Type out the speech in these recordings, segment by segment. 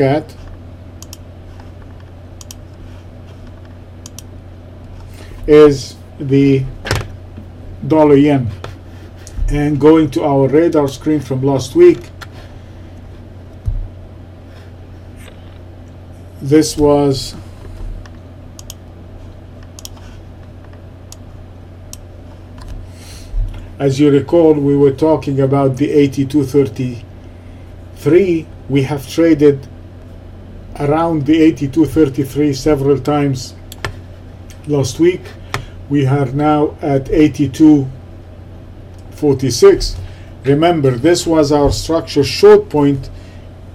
at is the dollar yen. And going to our radar screen from last week, this was as you recall, we were talking about the 82.33. We have traded around the 82.33 several times last week. We are now at 82.46. Remember, this was our structure short point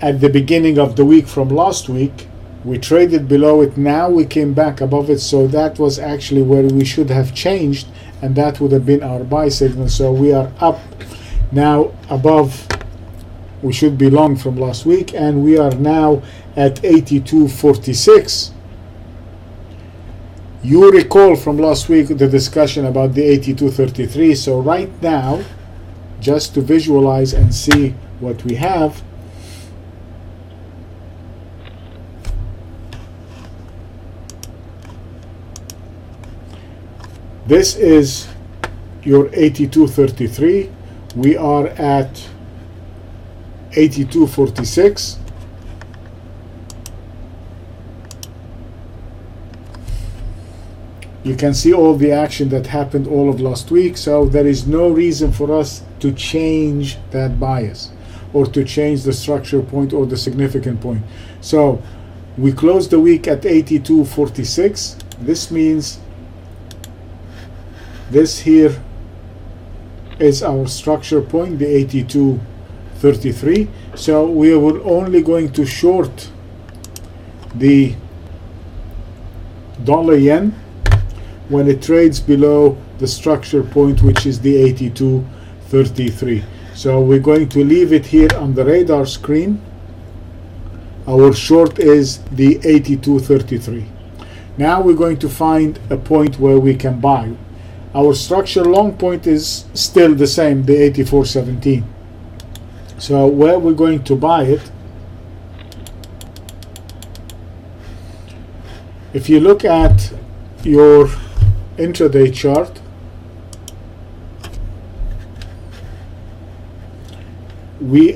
at the beginning of the week from last week. We traded below it, now we came back above it, so that was actually where we should have changed, and that would have been our buy signal. So we are up now above, we should be long from last week, and we are now at 82.46. You recall from last week the discussion about the 82.33. So right now, just to visualize and see what we have, this is your 82.33. We are at 82.46. You can see all the action that happened all of last week, so there is no reason for us to change that bias or to change the structure point or the significant point. So we closed the week at 82.46. This means this here is our structure point, the 82.33. So we were only going to short the dollar yen when it trades below the structure point, which is the 82.33. So we're going to leave it here on the radar screen. Our short is the 82.33. Now we're going to find a point where we can buy. Our structure long point is still the same, the 84.17. So where we're going to buy it, if you look at your intraday chart,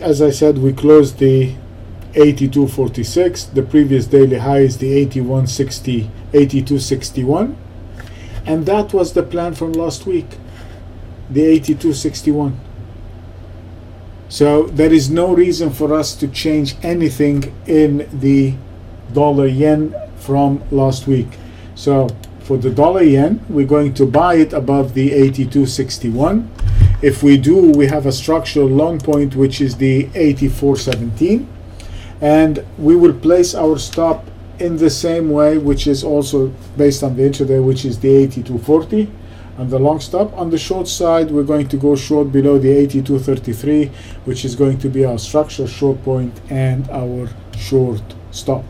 as I said, we closed the 82.46. The previous daily high is the 82.61, and that was the plan from last week, the 82.61. So there is no reason for us to change anything in the dollar yen from last week. So for the dollar yen, we're going to buy it above the 82.61. If we do, we have a structural long point, which is the 84.17, and we will place our stop in the same way, which is also based on the intraday, which is the 82.40 on the long stop. On the short side, we're going to go short below the 82.33, which is going to be our structural short point and our short stop.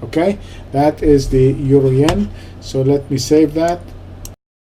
Okay, that is the euro yen. So let me save that.